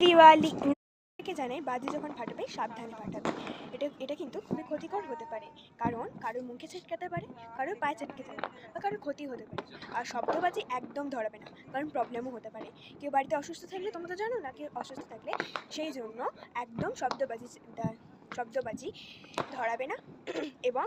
দিওয়ালি থেকে জানাই বাজি যখন ফাটাবে সাবধানে ফাটাবে। এটা কিন্তু খুবই ক্ষতিকর হতে পারে, কারণ কারোর মুখে ছিটকাতে পারে, কারোর পায়ে ছিটকে যেতে পারে বা কারোর ক্ষতি হতে পারে। আর শব্দবাজি একদম ধরাবে না, কারণ প্রবলেমও হতে পারে। কেউ বাড়িতে অসুস্থ থাকলে, তোমরা তো জানো না কেউ অসুস্থ থাকলে, সেই জন্য একদম শব্দবাজি ধরাবে না এবং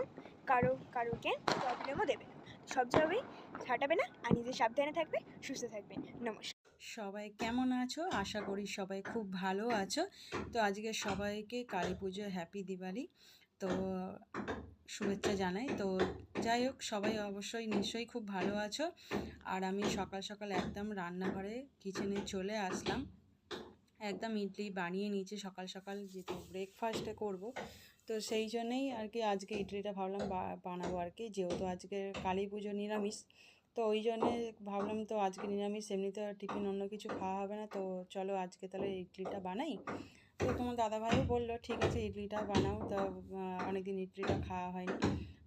কারোকে প্রবলেমও দেবে না। সবভাবেই ফাটাবে না, আর নিজে সাবধানে থাকবে, সুস্থ থাকবে। নমস্কার। সবাই কেমন আছো? আশা করি সবাই খুব ভালো আছো। তো আজকে সবাইকে কালী পুজো হ্যাপি দিওয়ালি তো শুভেচ্ছা জানাই। তো যাই হোক, সবাই অবশ্যই নিশ্চয়ই খুব ভালো আছো। আর আমি সকাল সকাল একদম রান্নাঘরে কিচেনে চলে আসলাম। একদম ইডলি বানিয়ে নিয়েছি সকাল সকাল, যেহেতু ব্রেকফাস্টে করব। তো সেই জন্যেই আর কি আজকে ইডলিটা ভাবলাম বানাবো আর কি, যেহেতু আজকে কালী পুজো নিরামিষ। তো ওই জন্যে ভাবলাম তো আজকে নিরামিষ, এমনিতে টিফিন অন্য কিছু খাওয়া হবে না, তো চলো আজকে তাহলে ইডলিটা বানাই। তো তোমার দাদাভাইও বললো ঠিক আছে ইডলিটা বানাও। তো অনেকদিন ইডলিটা খাওয়া হয়নি,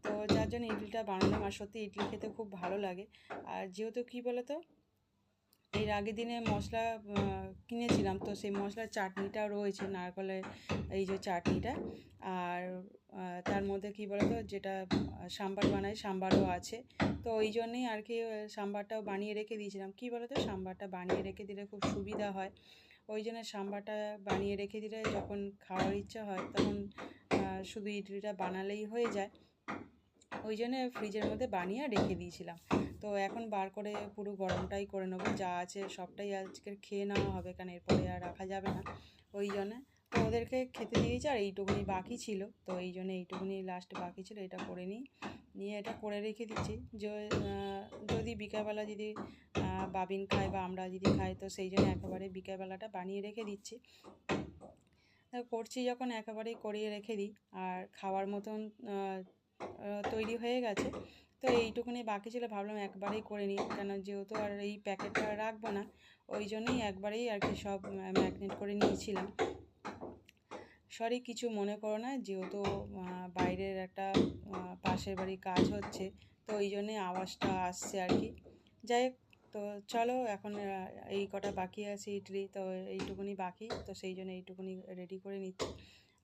তো যার জন্য ইডলিটা বানালাম। আর সত্যি ইডলি খেতে খুব ভালো লাগে। আর যেহেতু কী বলো তো, এর আগের দিনে মশলা কিনেছিলাম, তো সেই মশলার চাটনিটাও রয়েছে, নারকেলের এই যে চাটনিটা। আর তার মধ্যে কী বলতো, যেটা সাম্বার বানাই, সাম্বারও আছে। তো ওই জন্যেই আর কি সাম্বারটাও বানিয়ে রেখে দিয়েছিলাম। কী বলতো, সাম্বারটা বানিয়ে রেখে দিলে খুব সুবিধা হয়। ওই জন্য সাম্বারটা বানিয়ে রেখে দিলে যখন খাওয়ার ইচ্ছা হয় তখন শুধু ইডলিটা বানালেই হয়ে যায়। ওই জন্য ফ্রিজের মধ্যে বানিয়ে রেখে দিয়েছিলাম। তো এখন বার করে পুরো গরমটাই করে নেবো, যা আছে সবটাই আজকের খেয়ে নেওয়া হবে, কারণ এরপরে আর রাখা যাবে না। ওই জন্যে তো ওদেরকে খেতে দিয়েছি, আর এইটুকুনি বাকি ছিল, তো এই জন্য এইটুকুনি লাস্ট বাকি ছিল, এটা করে নিয়ে এটা করে রেখে দিচ্ছি। যদি বিকালবেলা যদি বাবিন খায় বা আমরা যদি খাই, তো সেই জন্য একেবারে বিকালবেলাটা বানিয়ে রেখে দিচ্ছি। করছি যখন একেবারেই করিয়ে রেখে দিই, আর খাওয়ার মতন তৈরি হয়ে গেছে। তো এইটুকুনি বাকি ছিল, ভাবলাম একবারেই করে নিই, কেন যেহেতু আর এই প্যাকেটটা রাখবো না, ওই জন্যই একবারেই আর কি সব ম্যাগনেট করে নিয়েছিলাম। সরি, কিছু মনে করো না, যেহেতু বাইরের একটা পাশের বাড়ির কাজ হচ্ছে, তো ওই জন্যে আওয়াজটা আসছে আর কি। যাই হোক, তো চলো এখন এই কটা বাকি আছে ইডলি, তো এইটুকুনি বাকি, তো সেই জন্য এইটুকুনি রেডি করে নিচ্ছি।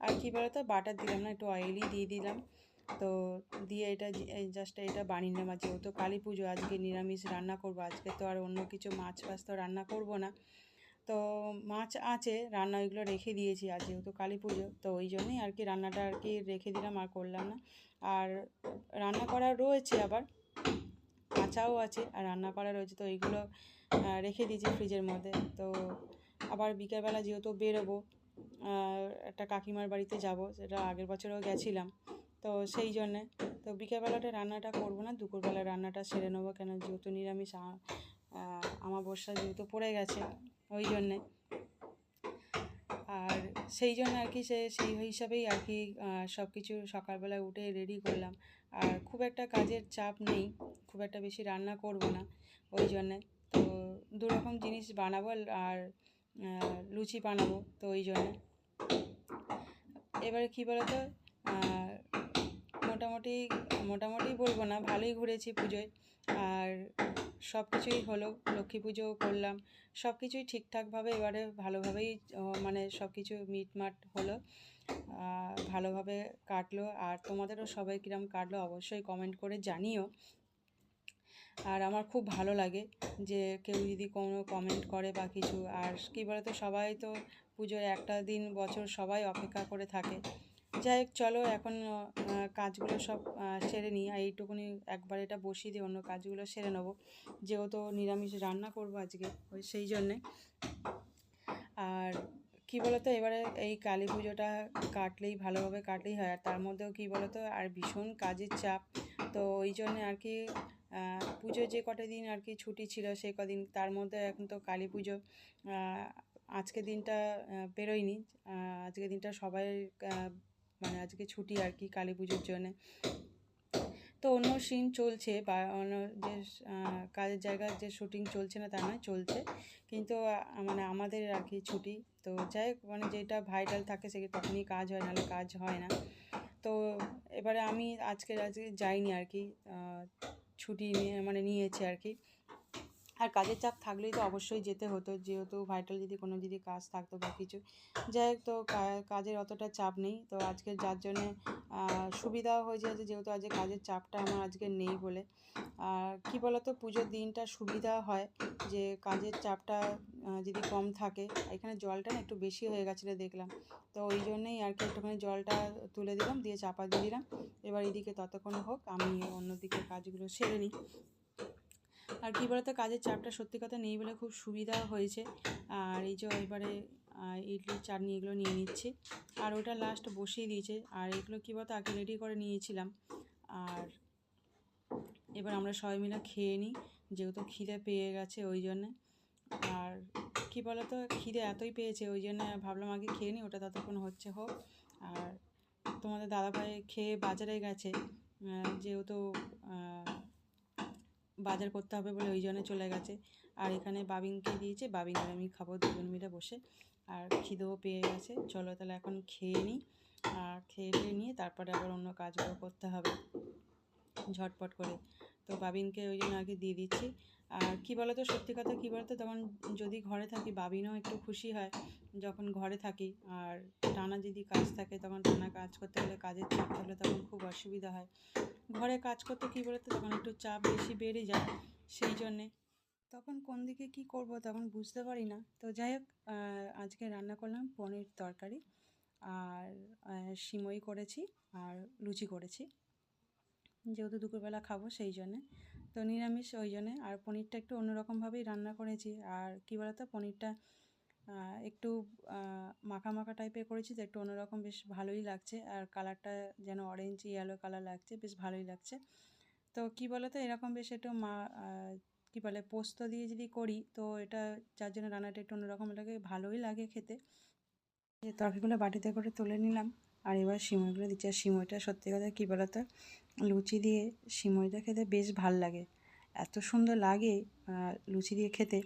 আর কী বলতো, বাটার দিলাম না, একটু অয়েলই দিয়ে দিলাম। তো দিয়ে এটা জাস্ট এটা বানিয়ে নেওয়া, যেহেতু কালী পুজো, আজকে নিরামিষ রান্না করবো, আজকে তো আর অন্য কিছু মাছ ফাছ তো রান্না করবো না। তো মাছ আছে রান্না, ওইগুলো রেখে দিয়েছি, আর যেহেতু কালী পুজো, তো ওই জন্যই আর কি রান্নাটা আর কি রেখে দিলাম, আর করলাম না। আর রান্না করা রয়েছে, আবার কাঁচাও আছে আর রান্না করা রয়েছে, তো এইগুলো রেখে দিয়েছি ফ্রিজের মধ্যে। তো আবার বিকেলবেলা যেহেতু বেরোবো, একটা কাকিমার বাড়িতে যাব, সেটা আগের বছরও গেছিলাম, তো সেই জন্যে তো বিকেলবেলাটা রান্নাটা করবো না, দুপুরবেলা রান্নাটা সেরে নেবো, কেন যেহেতু নিরামিষ আমাবস্যা যেহেতু পড়ে গেছে, ওই জন্যে। আর সেই জন্য আর কি সেই হিসাবেই আর কি সব কিছু সকালবেলায় উঠে রেডি করলাম। আর খুব একটা কাজের চাপ নেই, খুব একটা বেশি রান্না করব না, ওই জন্যে। তো দুরকম জিনিস বানাবো, আর লুচি বানাবো, তো ওই জন্যে। এবারে কী বলতো, মোটামুটি মোটামুটি বলবো না, ভালোই ঘুরেছি পুজোয়। আর সব কিছুই হলো, লক্ষ্মী পুজোও করলাম, সব কিছুই ঠিকঠাকভাবে এবারে ভালোভাবেই মানে সব কিছু মিটমাট হলো, ভালোভাবে কাটলো। আর তোমাদেরও সবাই কীরকম কাটলো অবশ্যই কমেন্ট করে জানিও। আর আমার খুব ভালো লাগে যে কেউ যদি কোনো কমেন্ট করে বা কিছু। আর কী বলতো, সবাই তো পুজোর একটা দিন বছর সবাই অপেক্ষা করে থাকে। যাই হোক, চলো এখন কাজগুলো সব সেরে নিই, আর এইটুকুনি একবার এটা বসিয়ে দিয়ে অন্য কাজগুলো সেরে নেবো, যেহেতু নিরামিষ রান্না করবো আজকে, ওই সেই জন্যে। আর কী বলতো, এবারে এই কালী পুজোটা কাটলেই ভালোভাবে কাটলেই হয়, আর তার মধ্যেও কী বলতো, আর ভীষণ কাজের চাপ, তো ওই জন্যে আর কি পুজো যে কটা দিন আর কি ছুটি ছিল সেই কদিন, তার মধ্যে এখন তো কালী পুজো, আজকে দিনটা বেরোয়নি, আজকে দিনটা সবাই মানে আজকে ছুটি আর কি কালী পুজোর জন্যে। তো অন্য সিন চলছে বা অন্য যে কাজের জায়গার যে শুটিং চলছে না তা নয়, চলছে, কিন্তু মানে আমাদের আর কি ছুটি। তো যাই হোক, মানে যেটা ভাইটাল থাকে সে তখনই কাজ হয়, নাহলে কাজ হয় না। তো এবারে আমি আজকে যাইনি আর কি, ছুটি নিয়েছে আর কি। আর কাজের চাপ থাকলেই তো অবশ্যই যেতে হতো, যেহেতু ভাইটাল যদি কাজ থাকতো বা কিছু। যাই হোক, তো কাজের অতটা চাপ নেই, তো আজকে যার জন্যে সুবিধাও হয়ে যায় যেহেতু আজকে কাজের চাপটা আমার আজকে নেই বলে। আর কী বলতো, পুজোর দিনটা সুবিধা হয় যে কাজের চাপটা যদি কম থাকে। এখানে জলটা না একটু বেশি হয়ে গেছিলো দেখলাম, তো ওই জন্যেই আর কি একটুখানি জলটা তুলে দিলাম, দিয়ে চাপা দিয়ে দিলাম। এবার এদিকে ততক্ষণ হোক, আমি অন্যদিকে কাজগুলো সেরে নিই। আর কী বলতো, কাজের চাপটা সত্যি কথা নেই বলে খুব সুবিধাও হয়েছে। আর এই যে এবারে ইডলি চাটনি এগুলো নিয়ে নিচ্ছি, আর ওটা লাস্ট বসিয়ে দিয়েছে। আর এগুলো কী বলতো, আগে রেডি করে নিয়েছিলাম। আর এবার আমরা সবাই মিলে খেয়ে নিই, যেহেতু খিদে পেয়ে গেছে ওই জন্যে। আর কী বলতো, খিদে এতই পেয়েছে ওই জন্য ভাবলাম আগে খেয়ে নিই, ওটা ততক্ষণ হোক। আর তোমাদের দাদাভাই খেয়ে বাজারে গেছে, যেহেতু বাজার করতে হবে বলে ওই জন্য চলে গেছে। আর এখানে বাবিনকে দিয়েছে, বাবিন আর আমি খাবো দুজন মিলে বসে। আর খিদেও পেয়ে গেছে, চলো তাহলে এখন খেয়ে নিই। আর খেয়ে নিয়ে তারপরে আবার অন্য কাজগুলো করতে হবে ঝটপট করে। তো বাবিনকে ওই জন্য আগে দিয়ে দিচ্ছি। আর কী বলতো, সত্যি কথা কী বলতো, তখন যদি ঘরে থাকি বাবিনও একটু খুশি হয় যখন ঘরে থাকি। আর টানা যদি কাজ থাকে, তখন টানা কাজ করতে গেলে কাজের চাপ থাকলে তখন খুব অসুবিধা হয়। ঘরে কাজ করতে কী বলতো, তখন একটু চাপ বেশি বেড়ে যায়, সেই জন্যে তখন কোন দিকে কী করব তখন বুঝতে পারি না। তো যাই হোক, আজকে রান্না করলাম পনির তরকারি, আর সিমই করেছি, আর লুচি করেছি, যেহেতু দুপুরবেলা খাবো সেই জন্যে। তো নিরামিষ ওই জন্যে। আর পনিরটা একটু অন্যরকমভাবেই রান্না করেছি। আর কী বলতো, পনিরটা একটু মাখা মাখা টাইপের করেছি, তো একটু অন্যরকম, বেশ ভালোই লাগছে। আর কালারটা যেন অরেঞ্জ ইয়েলো কালার লাগছে, বেশ ভালোই লাগছে। তো কী বলতো, এরকম বেশ একটু কী বলে, পোস্ত দিয়ে যদি করি, তো এটা যার জন্য রান্নাটা একটু অন্যরকম লাগে, ভালোই লাগে খেতে। যে তরকারিগুলো বাটিতে করে তুলে নিলাম, আর এবার সিমইগুলো দিচ্ছি। আর সিমইটা সত্যি কথা কী বলতো, লুচি দিয়ে সিমইটা খেতে বেশ ভাল লাগে, এত সুন্দর লাগে লুচি দিয়ে খেতে।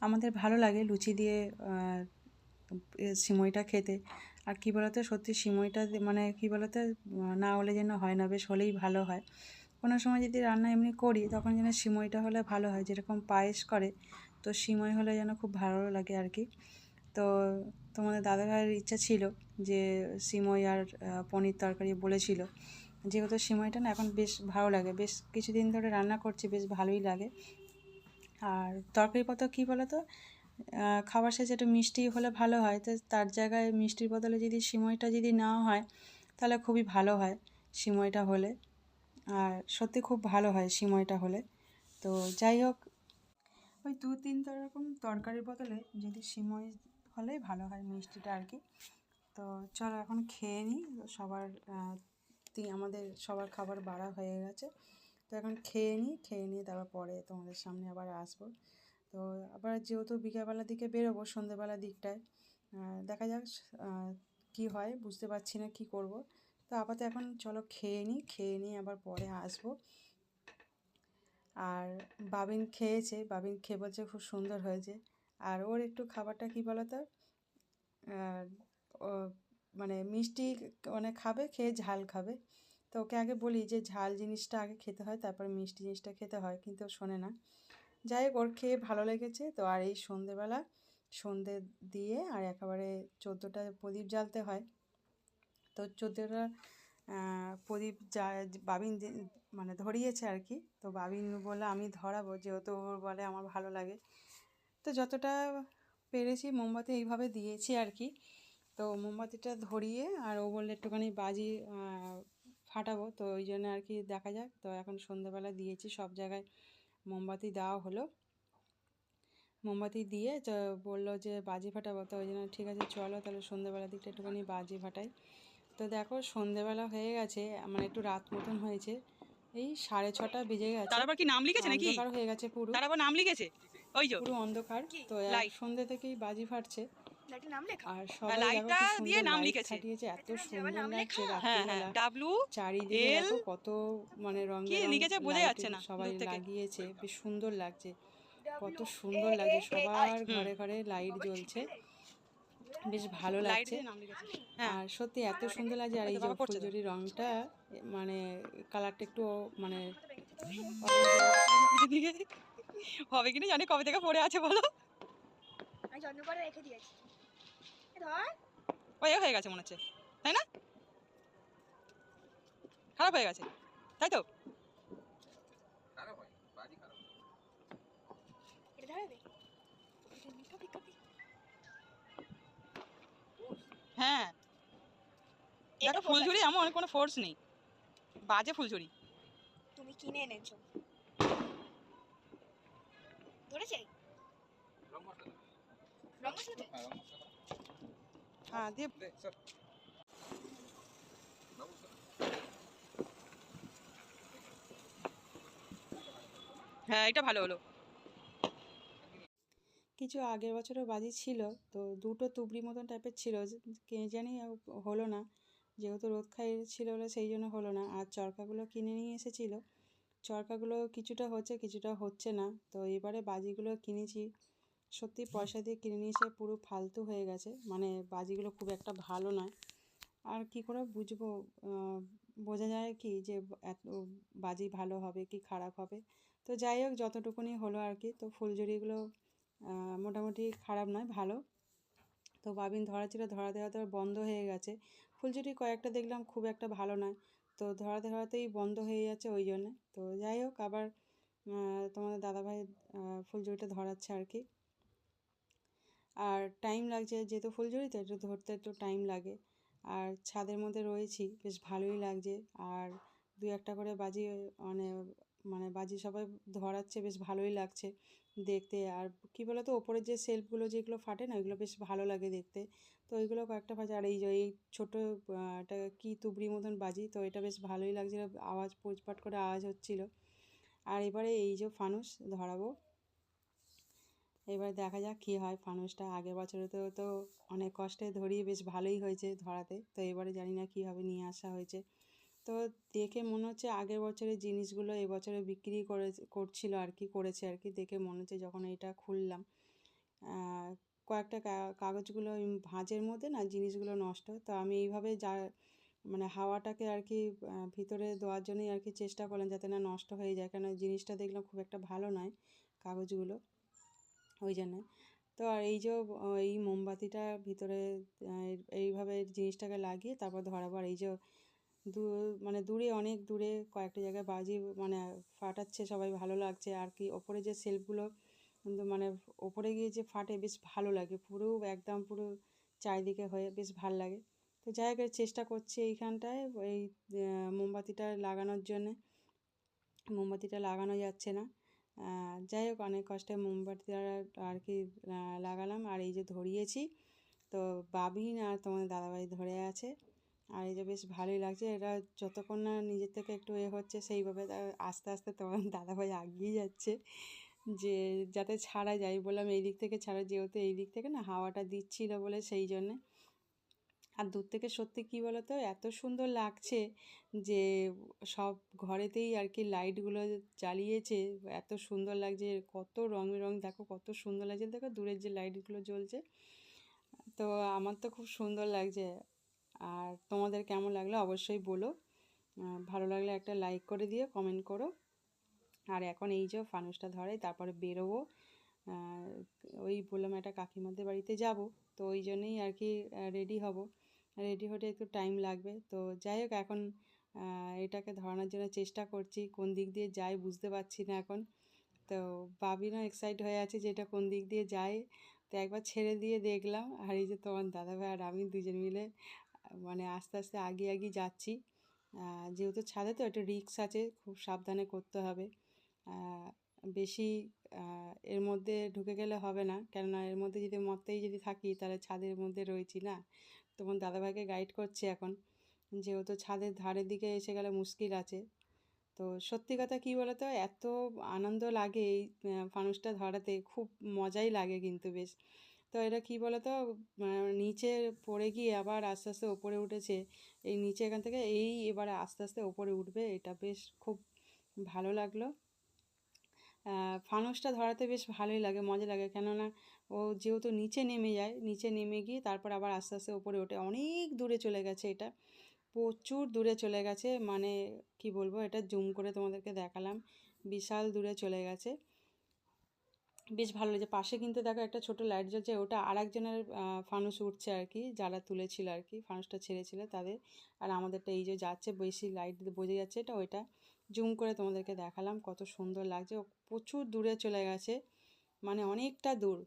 আমাদের ভালো লাগে লুচি দিয়ে সিমইটা খেতে। আর কী বলতো, সত্যি সিমইটা মানে কী বলতো, না হলে যেন হয় না, বেশ হলেই ভালো হয়। কোনো সময় যদি রান্না এমনি করি, তখন যেন সিমইটা হলে ভালো হয়, যেরকম পায়েস করে, তো সিমই হলে যেন খুব ভালো লাগে আর কি। তো তোমাদের দাদাভাইয়ের ইচ্ছা ছিল যে সিমই আর পনির তরকারি বলেছিল, যেহেতু সিমইটা না এখন বেশ ভালো লাগে, বেশ কিছুদিন ধরে রান্না করছি, বেশ ভালোই লাগে। আর তরকারিপত্র কী বলো তো, খাবার শেষে একটু মিষ্টি হলে ভালো হয়, তো তার জায়গায় মিষ্টির বদলে যদি সিমইটা যদি নেওয়া হয় তাহলে খুবই ভালো হয় সিমইটা হলে। আর সত্যি খুব ভালো হয় সিমইটা হলে। তো যাই হোক, ওই 2-3 রকম তরকারির বদলে যদি সিমই হলেই ভালো হয় মিষ্টিটা আর কি। তো চলো এখন খেয়ে নিই, সবার আমাদের সবার খাবার বাড়া হয়ে গেছে, তো এখন খেয়ে নিয়ে তারপর পরে তোমাদের সামনে আবার আসবো। তো আবার যেহেতু বিকেলবেলার দিকে বেরোবো, সন্ধ্যেবেলার দিকটায় দেখা যাক কি হয়, বুঝতে পারছি না কি করব। তো আপাতত এখন চলো খেয়ে নিয়ে আবার পরে আসবো। আর বাবিন খেয়েছে, বাবিন খেয়ে বলছে খুব সুন্দর হয়েছে। আর ওর একটু খাবারটা কী বলো তো, ও মানে মিষ্টি মানে খাবে, খেয়ে ঝাল খাবে। তো ওকে আগে বলি যে ঝাল জিনিসটা আগে খেতে হয়, তারপর মিষ্টি জিনিসটা খেতে হয়, কিন্তু শোনে না। যাই হোক, ওর খেয়ে ভালো লেগেছে। তো আর এই সন্ধে দিয়ে আর একেবারে 14টা প্রদীপ জ্বালতে হয়, তো 14টা প্রদীপ বাবিন মানে ধরিয়েছে আর কি। তো বাবিন বলে আমি ধরাবো, যেহেতু ওর বলে আমার ভালো লাগে। তো যতটা পেরেছি মোমবাতি এইভাবে দিয়েছি আর কি। তো মোমবাতিটা ধরিয়ে আর ও বললে একটুখানি বাজি ফাটাবো, তো ওই জন্য আর কি দেখা যাক। তো এখন সন্ধ্যেবেলা দিয়েছি, সব জায়গায় মোমবাতি দেওয়া হলো। মোমবাতি দিয়ে তো বললো যে বাজি ফাটাবো, তো ওই জন্য ঠিক আছে চলো তাহলে সন্ধ্যেবেলার দিকটা একটুখানি বাজি ফাটাই। তো দেখো সন্ধ্যেবেলা হয়ে গেছে, মানে একটু রাত মতন হয়েছে, এই 6:30 বেজে গেছে। তার আবার কি নাম লিখেছে নাকি? অন্ধকার হয়ে গেছে পুরো, তার আবার নাম লিখেছে, ওই যে পুরো অন্ধকার। কি? তো লাইট, সন্ধ্যে থেকেই বাজি ফাটছে। লাইটের নাম লেখা? আর সবাই দেখো লাইটটা কি দিয়ে সুন্দর নাম লাইট লিখেছে। খাটিয়েছে, এত লাইটের নাম সুন্দর লাগছে লেখা? হ্যাঁ হ্যাঁ, রাত্রিবেলা। ডাব্লু চারিদিকে এল, দেখো কত মানে কি রঙের রং লিখেছে বোঝা লাইট যাচ্ছে না সবাই দূর থেকে। লাগিয়েছে, বেশ সুন্দর লাগছে, কত WAAAI সুন্দর লাগছে, সবার হুম, ঘরে ঘরে লাইট বাবা জ্বলছে, শিখেলে? বেশ ভালো লাইট লাগছে। দিয়ে নাম লিখেছে। হ্যাঁ, আর সত্যি এত সুন্দর লাগছে। আর ওই এই তো যে বাবা পড়ছে তো। ফুলঝুরি রঙটা, মানে কালারটা একটু মানে হবে কিনা জানি, কবে থেকে পড়ে আছে বলো। আমি যত্ন করে রেখে দিয়েছি। ধর। ওই হয়ে গেছে মনে হচ্ছে, তাই না? খারাপ হয়ে গেছে, তাই তো? এটা ধরে দে। Copy copy. হ্যাঁ, এটা দেখো ফুলঝুরি এমন কোনো ফোর্স নেই, বাজে ফুলঝুরি। তুমি কিনে এনেছো। ধরেছে? রং মশলা দে। হ্যাঁ দিয়ে হ্যাঁ, এটা ভালো হলো। কিছু আগের বছরও বাজি ছিল, তো দুটো তুবড়ি মতন টাইপের ছিল, কে জানি হলো না, যেহেতু রোদ খাই ছিল বলে সেই জন্য হলো না। আর চরকাগুলো কিনে নিয়ে এসেছিলো, চরকাগুলো কিছুটা হচ্ছে কিছুটা হচ্ছে না। তো এবারে বাজিগুলো কিনেছি, সত্যি পয়সা দিয়ে কিনে নিয়ে এসে পুরো ফালতু হয়ে গেছে, মানে বাজিগুলো খুব একটা ভালো নয়। আর কি করে বুঝবো, বোঝা যায় কি যে এত বাজি ভালো হবে কি খারাপ হবে। তো যাই হোক, যতটুকুনি হলো আর কি। তো ফুলঝুরিগুলো মোটামুটি খারাপ নয়, ভালো। তো বাবিন ধরা ছিল, ধরাতে ধরাতে বন্ধ হয়ে গেছে। ফুলঝুরি কয়েকটা দেখলাম খুব একটা ভালো নয়, তো ধরাতে ধরাতেই বন্ধ হয়ে যাচ্ছে ওই জন্যে। তো যাই হোক, আবার তোমাদের দাদাভাই ফুলঝুরিটা ধরাচ্ছে আর কি। আর টাইম লাগছে, যেহেতু ফুলঝুরিতে একটু ধরতে একটু টাইম লাগে। আর ছাদের মধ্যে রয়েছি, বেশ ভালোই লাগছে। আর দু একটা করে বাজি মানে মানে বাজি সবাই ধরাচ্ছে, বেশ ভালোই লাগছে দেখতে। আর কী বলো তো, ওপরের যে সেলফগুলো যেগুলো ফাটে না, ওইগুলো বেশ ভালো লাগে দেখতে। তো ওইগুলো কয়েকটা বাজে। আর এই যে এই ছোটো একটা কী তুবড়ি মতন বাজি, তো এটা বেশ ভালোই লাগছিলো, আওয়াজ পুচপাট করে আওয়াজ হচ্ছিলো। আর এবারে এই যে ফানুস ধরাবো, এবার দেখা যাক কী হয়। ফানুসটা আগের বছরে তো অনেক কষ্টে ধরিয়ে বেশ ভালোই হয়েছে ধরাতে, তো এবারে জানি না কীভাবে নিয়ে আসা হয়েছে। তো দেখে মনে হচ্ছে আগের বছরের জিনিসগুলো এবছরে বিক্রি করছিল আর কি, করেছে আর কি, দেখে মনে হচ্ছে যখন এটা খুললাম। কয়েকটা কাগজগুলো ভাঁজের মধ্যে না জিনিসগুলো নষ্ট, তো আমি এইভাবে যা মানে হাওয়াটাকে আর কি ভিতরে দেওয়ার জন্যই আর কি চেষ্টা করলাম যাতে না নষ্ট হয়ে যায়, কেন জিনিসটা দেখলাম খুব একটা ভালো নয় কাগজগুলো, ওই জন্যে। তো আর এই যে এই মোমবাতিটা ভিতরে এইভাবে জিনিসটাকে লাগিয়ে তারপর ধরাবো। আর এই যে মানে দূরে, অনেক দূরে কয়েকটা জায়গায় বাজি মানে ফাটাচ্ছে, সবাই ভালো লাগছে আর কি। ওপরে যে সেলফগুলো কিন্তু মানে ওপরে গিয়ে যে ফাটে বেশ ভালো লাগে, পুরো একদম পুরো চারিদিকে হয়ে বেশ ভালো লাগে। তো যাই হোক, চেষ্টা করছি এইখানটায় এই মোমবাতিটা লাগানোর জন্যে, মোমবাতিটা লাগানো যাচ্ছে না। যাই হোক, অনেক কষ্টে মোমবাতিটা আর কি লাগালাম। আর এই যে ধরিয়েছি, তো বাবিন আর তোমাদের দাদাভাই ধরে আছে। আর এই যে বেশ ভালোই লাগছে, এটা যতক্ষণ না নিজের থেকে একটু হচ্ছে সেইভাবে আস্তে আস্তে তোমার দাদাভাই এগিয়ে যাচ্ছে, যে যাতে ছাড়া যায়। বললাম এই দিক থেকে ছাড়া, যেহেতু এই দিক থেকে না হাওয়াটা দিচ্ছিল বলে সেই জন্যে। আর দূর থেকে সত্যি কী বলো তো, এত সুন্দর লাগছে যে সব ঘরেতেই আর কি লাইটগুলো জ্বালিয়েছে, এত সুন্দর লাগছে, কত রং বেরং, দেখো কত সুন্দর লাগছে, দেখো দূরের যে লাইটগুলো জ্বলছে। তো আমার তো খুব সুন্দর লাগছে। আর তোমাদের কেমন লাগলো অবশ্যই বলো, ভালো লাগলে একটা লাইক করে দিও, কমেন্ট করো। আর এখন এই যে ফানুসটা ধরে তারপরে বেরোবো, ওই বললাম একটা কাকিমাদের বাড়িতে যাব, তো ওই জন্যই আর কি রেডি হব। রেডি হতে একটু টাইম লাগবে। তো যাই হোক, এখন এটাকে ধরানোর জন্য চেষ্টা করছি, কোন দিক দিয়ে যাই বুঝতে পারছি না এখন। তো বাবিনও এক্সাইট হয়ে আছে যে এটা কোন দিক দিয়ে যায়। তো একবার ছেড়ে দিয়ে দেখলাম, আর এই যে তোমার দাদাভাই আর আমি দুজন মিলে মানে আস্তে আস্তে আগিয়ে আগিয়ে যাচ্ছি। যেহেতু ছাদে তো একটু রিস্ক আছে, খুব সাবধানে করতে হবে। বেশি এর মধ্যে ঢুকে গেলে হবে না, কেননা এর মধ্যে যদি মরতেই যদি থাকি তাহলে ছাদের মধ্যে রয়েছি না। তোমার দাদাভাইকে গাইড করছি এখন, যেহেতু ছাদের ধারের দিকে এসে গেলে মুশকিল আছে। তো সত্যি কথা কী বলো তো, এত আনন্দ লাগে এই ফানুসটা ধরাতে, খুব মজাই লাগে কিন্তু বেশ। তো এটা কী বলো তো, নিচে পড়ে গিয়ে আবার আস্তে আস্তে ওপরে উঠেছে, এই নিচে এখান থেকে এই এবারে আস্তে আস্তে ওপরে উঠবে, এটা বেশ খুব ভালো লাগলো। ফানুসটা ধরাতে বেশ ভালোই লাগে, মজা লাগে, কেননা ও যেহেতু নিচে নেমে যায়, নিচে নেমে গিয়ে তারপর আবার আস্তে আস্তে ওপরে ওঠে, অনেক দূরে চলে গেছে এটা। প্রচুর দূরে চলে গেছে, মানে কি বলবো, এটা জুম করে তোমাদেরকে দেখালাম, বিশাল দূরে চলে গেছে। বেশ ভালো লাগছে। পাশে কিন্তু দেখো একটা ছোট লাইট জ্বলছে, ওটা আর একজনের ফানুস উঠছে আর কি, যারা তুলেছিল আর কি, ফানুসটা ছেড়েছিল তাদের। আর আমাদেরটা এই যে যাচ্ছে, বেশি লাইট বোঝা যাচ্ছে, এটা ওইটা জুম করে তোমাদেরকে দেখালাম, কত সুন্দর লাগছে। ও প্রচুর দূরে চলে গেছে, মানে অনেকটা দূর।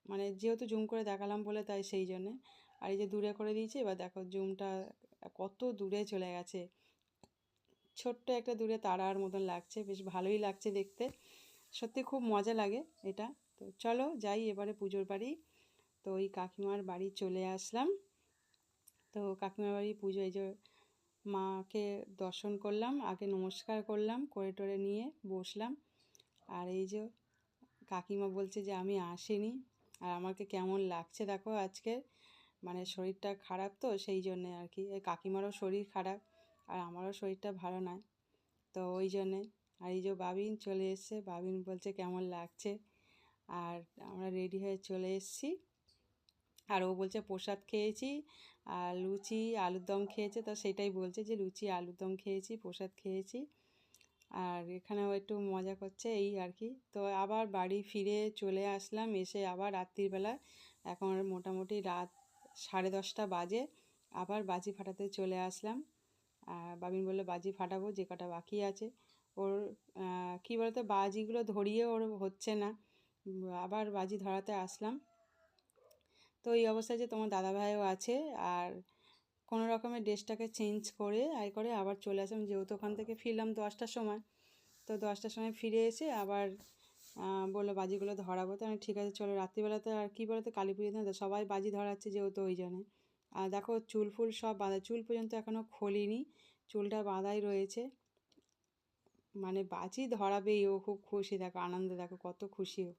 মানে যেহেতু জুম করে দেখালাম বলে তাই সেই জন্যে। আর এই যে দূরে করে দিয়েছি, এবার দেখো জুমটা কত দূরে চলে গেছে, ছোট্ট একটা দূরে তারার মতন লাগছে, বেশ ভালোই লাগছে দেখতে। সত্যি খুব মজা লাগে এটা। তো চলো যাই এবারে পুজোর বাড়ি। তো ওই কাকিমার বাড়ি চলে আসলাম। তো কাকিমার বাড়ি পুজো, এই যে মাকে দর্শন করলাম, আগে নমস্কার করলাম, করে টরে নিয়ে বসলাম। আর এই যে কাকিমা বলছে যে আমি আসিনি, আর আমাকে কেমন লাগছে দেখো আজকে, মানে শরীরটা খারাপ তো সেই জন্যে আর কি। এই কাকিমারও শরীর খারাপ আর আমারও শরীরটা ভালো নয়, তো ওই জন্যে। আর এই যে বাবিন চলে এসছে, বাবিন বলছে কেমন লাগছে। আর আমরা রেডি হয়ে চলে এসেছি। আর ও বলছে প্রসাদ খেয়েছি, আর লুচি আলুর দম খেয়েছে, তো সেটাই বলছে যে লুচি আলুর দম খেয়েছি, প্রসাদ খেয়েছি। আর এখানেও একটু মজা করছে এই আর কি। তো আবার বাড়ি ফিরে চলে আসলাম, এসে আবার রাত্রিবেলা, এখন মোটামুটি রাত 10:30 বাজে, আবার বাজি ফাটাতে চলে আসলাম। বাবিন বললো বাজি ফাটাবো, যে কটা বাকি আছে। ওর কী বলতো, বাজিগুলো ধরিয়ে ওর হচ্ছে না, আবার বাজি ধরাতে আসলাম। তো এই অবস্থায় যে তোমার দাদাভাইও আছে, আর কোনো রকমের ড্রেসটাকে চেঞ্জ করে আবার চলে আসলাম, যেহেতু ওখান থেকে ফিরলাম 10টার সময়। তো 10টার সময় ফিরে এসে আবার বললো বাজিগুলো ধরাবো, তো আমি ঠিক আছে চলো। রাত্রিবেলাতে আর কী বলতো, কালী পুজোর দিন তো সবাই বাজি ধরাচ্ছে যেহেতু, ওই জন্যে। আর দেখো চুল ফুল সব বাঁধা, চুল পর্যন্ত এখনও খোলিনি, চুলটা বাঁধাই রয়েছে। মানে বাজি ধরাবেই, ও খুব খুশি, দেখো আনন্দ, দেখো কত খুশি ও।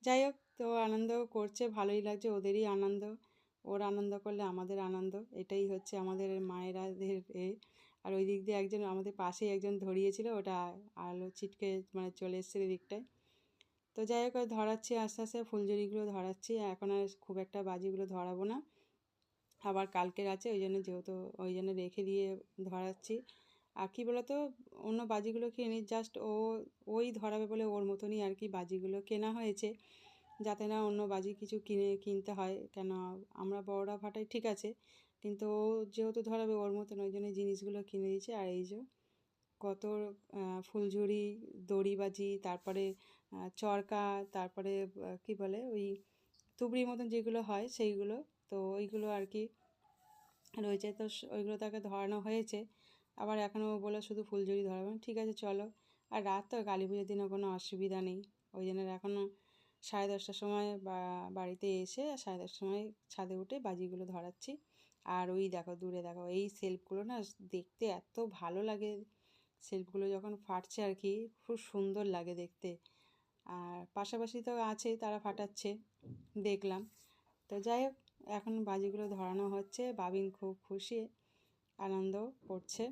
যাই হোক, তো আনন্দ করছে, ভালোই লাগছে, ওদেরই আনন্দ, ওর আনন্দ করলে আমাদের আনন্দ, এটাই হচ্ছে আমাদের মায়েরাদের এ। আর ওই দিক দিয়ে একজন আমাদের পাশেই একজন ধরিয়েছিল, ওটা আলো ছিটকে মানে চলে এসছে দিকটায়। তো যাই হোক, ধরাচ্ছি আস্তে আস্তে, ফুলঝুরিগুলো ধরাচ্ছি, এখন আর খুব একটা বাজিগুলো ধরাবো না, আবার কালকের আছে, ওই জন্য যেহেতু ওই জন্য রেখে দিয়ে ধরাচ্ছি। আর কী বলতো, অন্য বাজিগুলো কিনি, জাস্ট ওই ধরাবে বলে ওর মতনই আর কি বাজিগুলো কেনা হয়েছে, যাতে না অন্য বাজি কিছু কিনতে হয়। কেন আমরা বড়রা ফাটাই ঠিক আছে, কিন্তু ও যেহেতু ধরাবে ওর মতন, ওই জন্য জিনিসগুলো কিনে দিয়েছে। আর এই যে কত ফুলঝুরি, দড়িবাজি, তারপরে চরকা, তারপরে কী বলে ওই তুবড়ির মতন যেগুলো হয় সেইগুলো, তো ওইগুলো আর কি রয়েছে। তো ওইগুলো তাকে ধরানো হয়েছে, আবার এখনও বলে শুধু ফুলঝুরি ধরাবেন, ঠিক আছে চলো। আর রাত তো, কালী পুজোর দিনও কোনো অসুবিধা নেই, ওই জন্য এখনও 10:30টার সময় বাড়িতে এসে 10:30টার সময় ছাদে উঠে বাজিগুলো ধরাচ্ছি। আর ওই দেখো দূরে দেখো, এই সেলফগুলো না দেখতে এত ভালো লাগে, সেলফগুলো যখন ফাটছে আর কি, খুব সুন্দর লাগে দেখতে। আর পাশাপাশি তো আছে, তারা ফাটাচ্ছে দেখলাম। তো যাই হোক, এখন বাজিগুলো ধরানো হচ্ছে, বাবিন খুব খুশি, আনন্দ করছে।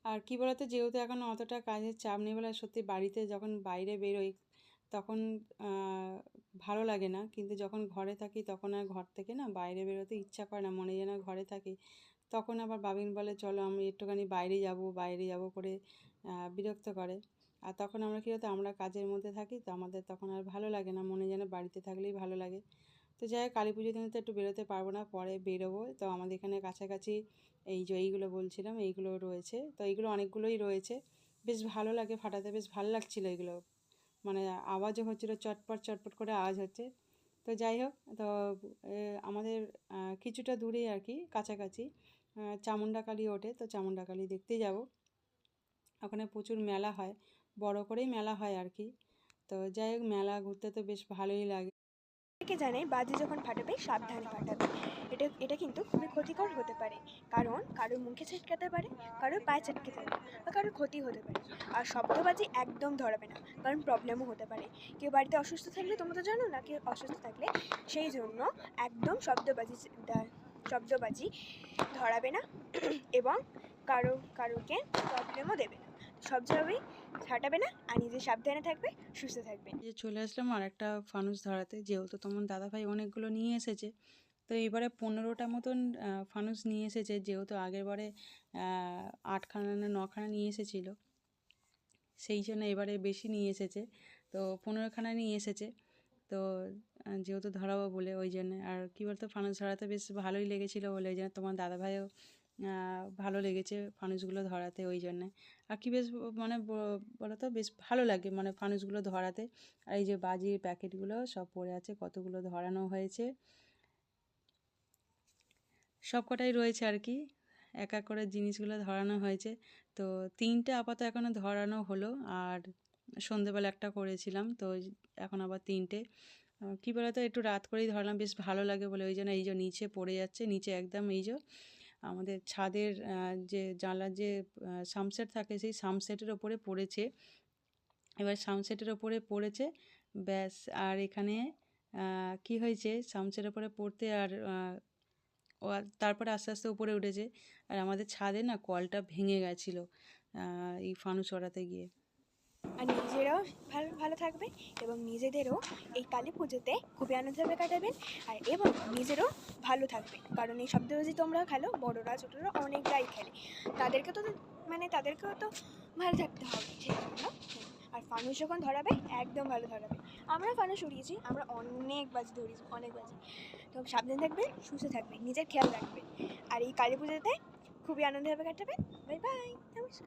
আর কি বলতো, যেহেতু এখন অতটা কাজের চাপ নেই বলে সত্যি বাড়িতে যখন বাইরে বেরোই তখন ভালো লাগে না, কিন্তু যখন ঘরে থাকি তখন আর ঘর থেকে না বাইরে বেরোতে ইচ্ছা করে না, মনে যেন ঘরে থাকি। তখন আবার বাবিন বলে চলো আমি একটুখানি বাইরে যাব করে বিরক্ত করে। আর তখন আমরা কী হতো, আমরা কাজের মধ্যে থাকি, তো আমাদের তখন আর ভালো লাগে না, মনে যেন বাড়িতে থাকলেই ভালো লাগে। তো যাই হোক, কালী পুজোর দিনে তো একটু বেরোতে পারবো না, পরে বেরোবো। তো আমাদের এখানে কাছাকাছি এই যে এইগুলো বলছিলাম, এইগুলো রয়েছে, তো এইগুলো অনেকগুলোই রয়েছে, বেশ ভালো লাগে ফাটাতে, বেশ ভালো লাগছিলো এগুলো, মানে আওয়াজও হচ্ছিলো, চটপট চটপট করে আওয়াজ হচ্ছে। তো যাই হোক, তো আমাদের কিছুটা দূরেই আর কি কাছাকাছি চামুণ্ডা কালী ওঠে, তো চামুণ্ডা কালী দেখতেই যাব। ওখানে প্রচুর মেলা হয়, বড় করেই মেলা হয় আর কি। তো যাই হোক, মেলা ঘুরতে তো বেশ ভালোই লাগে। কে জানাই বাজি যখন ফাটাবে সাবধানে ফাটাবে, এটা কিন্তু খুবই ক্ষতিকর হতে পারে, কারণ কারোর মুখে ছিটকাতে পারে, কারোর পায়ে ছিটকে পারে, বা কারোর ক্ষতি হতে পারে। আর শব্দবাজি একদম ধরাবে না, কারণ প্রবলেমও হতে পারে। কেউ বাড়িতে অসুস্থ থাকলে তোমরা তো জানো না, কেউ অসুস্থ থাকলে সেই জন্য একদম শব্দবাজি ধরাবে না এবং কারোকে প্রবলেমও দেবে না। সবসময়ই ফাটাবে না, আর নিজে সাবধানে থাকবে, সুস্থ থাকবে। যে চলে আসলাম আর একটা ফানুস ধরাতে, যেহেতু তোমার দাদাভাই অনেকগুলো নিয়ে এসেছে, তো এবারে 15টা মতন ফানুস নিয়ে এসেছে, যেহেতু আগেরবারে 8খানা না 9খানা নিয়ে এসেছিলো, সেই জন্য এবারে বেশি নিয়ে এসেছে। তো 15খানা নিয়ে এসেছে। তো যেহেতু ধরাবো বলে ওই জন্যে। আর কী বলতো, ফানুস ধরাতে বেশ ভালোই লেগেছিলো বলে ওই জন্য তোমার দাদাভাইও ভালো লেগেছে ফানুসগুলো ধরাতে ওই জন্যে। আর কি বেশ মানে বলো তো, বেশ ভালো লাগে মানে ফানুসগুলো ধরাতে। আর এই যে বাজির প্যাকেটগুলো সব পড়ে আছে, কতগুলো ধরানো হয়েছে, সব কটাই রয়েছে আর কি, এক এক করে জিনিসগুলো ধরানো হয়েছে। তো 3টে আপাতত এখনও ধরানো হলো, আর সন্ধেবেলা একটা করেছিলাম, তো এখন আবার 3টে। কী বলতো, একটু রাত করেই ধরলাম, বেশ ভালো লাগে বলে ওই জন্য। এই যে নিচে পড়ে যাচ্ছে, নিচে একদম এই যে আমাদের ছাদের যে জানলার যে সামসেট থাকে, সেই সামসেটের ওপরে পড়েছে। এবার সামসেটের ওপরে পড়েছে, ব্যাস। আর এখানে কি হয়েছে, সামসেটের ওপরে পড়তে আর তারপরে আস্তে আস্তে উপরে উঠেছে। আর আমাদের ছাদে না কলটা ভেঙে গেছিলো এই ফানুস ওড়াতে গিয়ে। আর নিজেরাও ভালো ভালো থাকবে এবং নিজেদেরও এই কালী পুজোতে খুবই আনন্দভাবে কাটাবেন। আর এবং নিজেরও ভালো থাকবে, কারণ এই শব্দবাজি তোমরা খেলো, বড়রা ছোটরা অনেকটাই খেলে, তাদেরকেও তো ভালো থাকতে হবে সেই জন্য। আর ফানুস যখন ধরাবে একদম ভালো ধরাবে। আমরা ফানুস উড়িয়েছি, আমরা অনেক বাজি ধরিয়েছি, অনেক বাজি। তো সাবধানে থাকবে, সুস্থ থাকবে, নিজের খেয়াল রাখবে। আর এই কালী পুজোতে খুবই আনন্দভাবে কাটাবে। বাই বাই, নমস্কার।